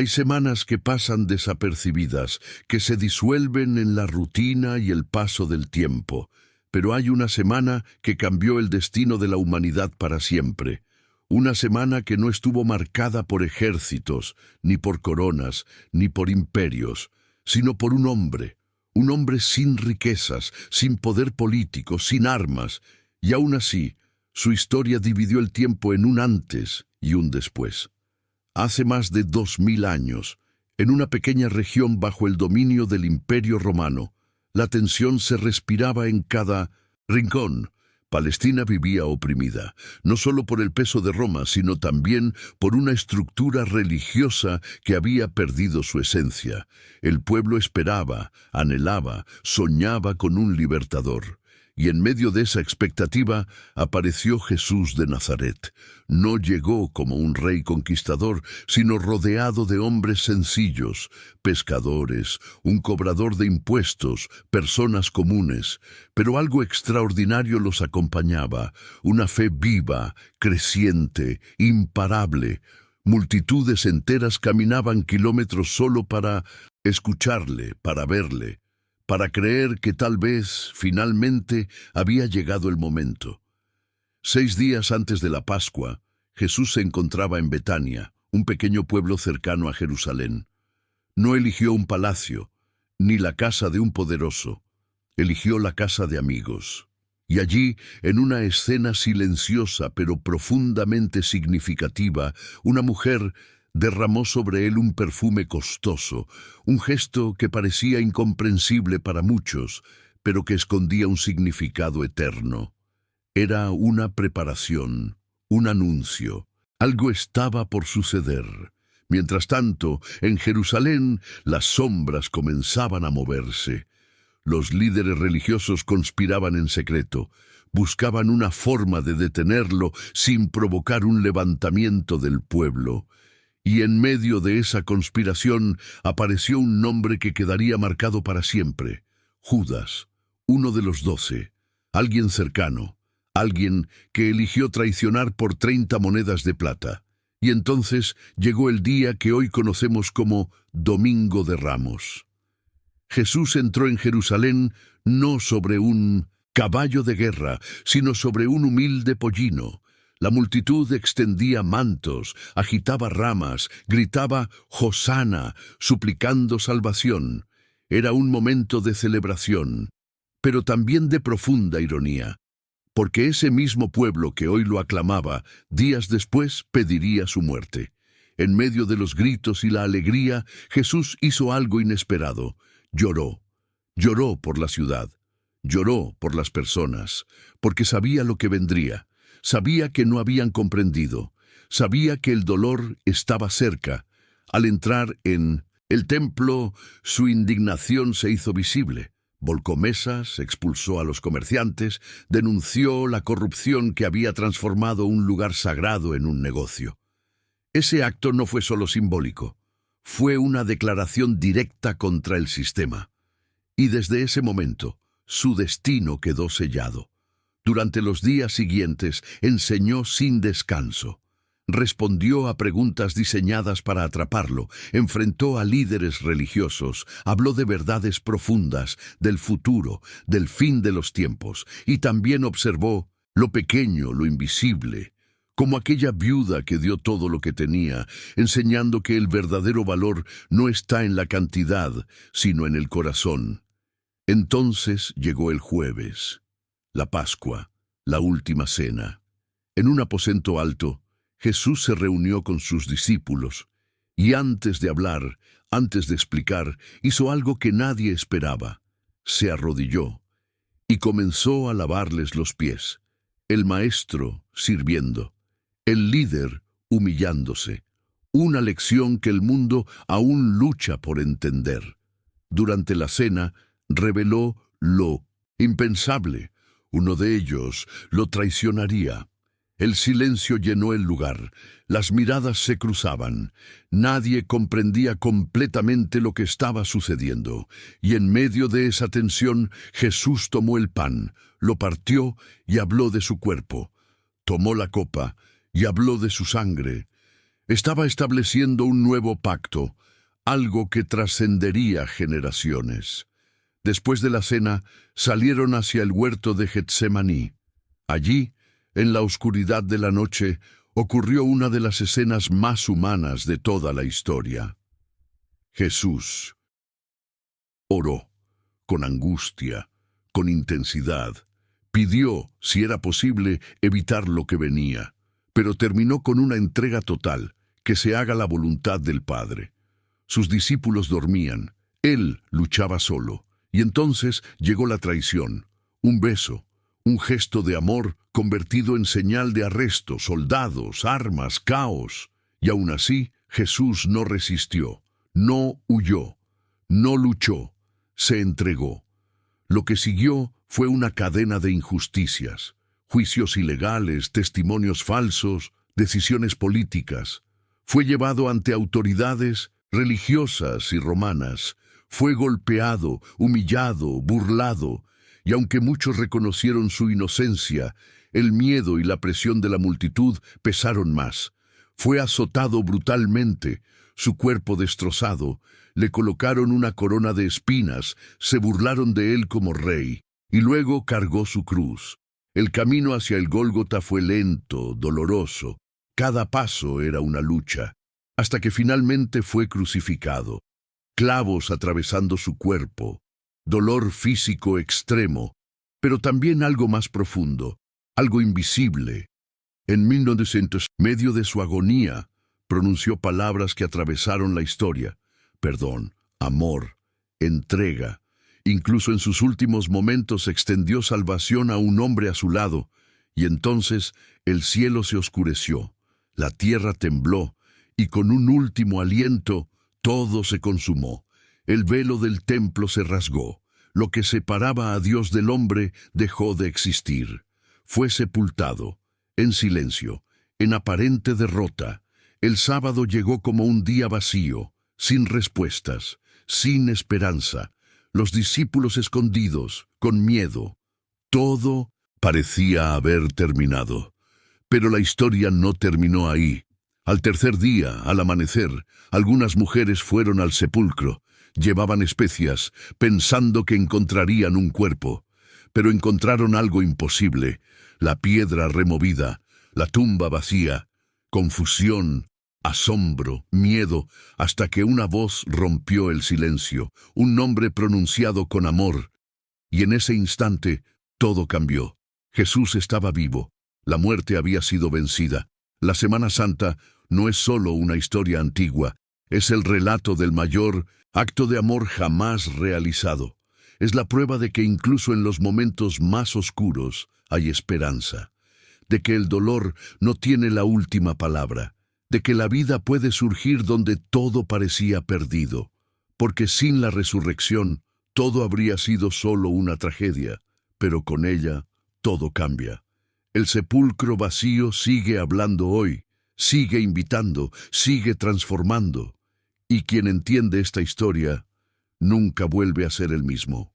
Hay semanas que pasan desapercibidas, que se disuelven en la rutina y el paso del tiempo, pero hay una semana que cambió el destino de la humanidad para siempre. Una semana que no estuvo marcada por ejércitos, ni por coronas, ni por imperios, sino por un hombre sin riquezas, sin poder político, sin armas, y aún así, su historia dividió el tiempo en un antes y un después. Hace más de 2000 años, en una pequeña región bajo el dominio del Imperio Romano, la tensión se respiraba en cada rincón. Palestina vivía oprimida, no solo por el peso de Roma, sino también por una estructura religiosa que había perdido su esencia. El pueblo esperaba, anhelaba, soñaba con un libertador. Y en medio de esa expectativa apareció Jesús de Nazaret. No llegó como un rey conquistador, sino rodeado de hombres sencillos, pescadores, un cobrador de impuestos, personas comunes. Pero algo extraordinario los acompañaba, una fe viva, creciente, imparable. Multitudes enteras caminaban kilómetros solo para escucharle, para verle, para creer que tal vez, finalmente, había llegado el momento. 6 días antes de la Pascua, Jesús se encontraba en Betania, un pequeño pueblo cercano a Jerusalén. No eligió un palacio, ni la casa de un poderoso. Eligió la casa de amigos. Y allí, en una escena silenciosa pero profundamente significativa, una mujer derramó sobre él un perfume costoso, un gesto que parecía incomprensible para muchos, pero que escondía un significado eterno. Era una preparación, un anuncio. Algo estaba por suceder. Mientras tanto, en Jerusalén, las sombras comenzaban a moverse. Los líderes religiosos conspiraban en secreto. Buscaban una forma de detenerlo sin provocar un levantamiento del pueblo. Y en medio de esa conspiración apareció un nombre que quedaría marcado para siempre: Judas, uno de los 12, alguien cercano, alguien que eligió traicionar por 30 monedas de plata. Y entonces llegó el día que hoy conocemos como Domingo de Ramos. Jesús entró en Jerusalén no sobre un caballo de guerra, sino sobre un humilde pollino. La multitud extendía mantos, agitaba ramas, gritaba «Hosana», suplicando salvación. Era un momento de celebración, pero también de profunda ironía, porque ese mismo pueblo que hoy lo aclamaba, días después pediría su muerte. En medio de los gritos y la alegría, Jesús hizo algo inesperado. Lloró. Lloró por la ciudad. Lloró por las personas, porque sabía lo que vendría. Sabía que no habían comprendido. Sabía que el dolor estaba cerca. Al entrar en el templo, su indignación se hizo visible. Volcó mesas, expulsó a los comerciantes, denunció la corrupción que había transformado un lugar sagrado en un negocio. Ese acto no fue solo simbólico. Fue una declaración directa contra el sistema. Y desde ese momento, su destino quedó sellado. Durante los días siguientes enseñó sin descanso. Respondió a preguntas diseñadas para atraparlo, enfrentó a líderes religiosos, habló de verdades profundas, del futuro, del fin de los tiempos, y también observó lo pequeño, lo invisible, como aquella viuda que dio todo lo que tenía, enseñando que el verdadero valor no está en la cantidad, sino en el corazón. Entonces llegó el jueves, la Pascua, la última cena. En un aposento alto, Jesús se reunió con sus discípulos, y antes de hablar, antes de explicar, hizo algo que nadie esperaba. Se arrodilló y comenzó a lavarles los pies. El maestro sirviendo, el líder humillándose. Una lección que el mundo aún lucha por entender. Durante la cena, reveló lo impensable. Uno de ellos lo traicionaría. El silencio llenó el lugar. Las miradas se cruzaban. Nadie comprendía completamente lo que estaba sucediendo. Y en medio de esa tensión, Jesús tomó el pan, lo partió y habló de su cuerpo. Tomó la copa y habló de su sangre. Estaba estableciendo un nuevo pacto, algo que trascendería generaciones. Después de la cena, salieron hacia el huerto de Getsemaní. Allí, en la oscuridad de la noche, ocurrió una de las escenas más humanas de toda la historia. Jesús oró, con angustia, con intensidad. Pidió, si era posible, evitar lo que venía, pero terminó con una entrega total, que se haga la voluntad del Padre. Sus discípulos dormían, él luchaba solo, y entonces llegó la traición, un beso, un gesto de amor convertido en señal de arresto, soldados, armas, caos. Y aún así, Jesús no resistió, no huyó, no luchó, se entregó. Lo que siguió fue una cadena de injusticias, juicios ilegales, testimonios falsos, decisiones políticas. Fue llevado ante autoridades religiosas y romanas. Fue golpeado, humillado, burlado, y aunque muchos reconocieron su inocencia, el miedo y la presión de la multitud pesaron más. Fue azotado brutalmente, su cuerpo destrozado, le colocaron una corona de espinas, se burlaron de él como rey, y luego cargó su cruz. El camino hacia el Gólgota fue lento, doloroso, cada paso era una lucha, hasta que finalmente fue crucificado. Clavos atravesando su cuerpo, dolor físico extremo, pero también algo más profundo, algo invisible. En 1900, medio de su agonía, pronunció palabras que atravesaron la historia: perdón, amor, entrega. Incluso en sus últimos momentos extendió salvación a un hombre a su lado, y entonces el cielo se oscureció, la tierra tembló, y con un último aliento todo se consumó. El velo del templo se rasgó. Lo que separaba a Dios del hombre dejó de existir. Fue sepultado, en silencio, en aparente derrota. El sábado llegó como un día vacío, sin respuestas, sin esperanza. Los discípulos escondidos, con miedo. Todo parecía haber terminado. Pero la historia no terminó ahí. Al tercer día, al amanecer, algunas mujeres fueron al sepulcro. Llevaban especias, pensando que encontrarían un cuerpo. Pero encontraron algo imposible: la piedra removida, la tumba vacía, confusión, asombro, miedo, hasta que una voz rompió el silencio, un nombre pronunciado con amor. Y en ese instante, todo cambió. Jesús estaba vivo. La muerte había sido vencida. La Semana Santa no es solo una historia antigua, es el relato del mayor acto de amor jamás realizado. Es la prueba de que incluso en los momentos más oscuros hay esperanza, de que el dolor no tiene la última palabra, de que la vida puede surgir donde todo parecía perdido, porque sin la resurrección todo habría sido solo una tragedia, pero con ella todo cambia. El sepulcro vacío sigue hablando hoy, sigue invitando, sigue transformando, y quien entiende esta historia nunca vuelve a ser el mismo.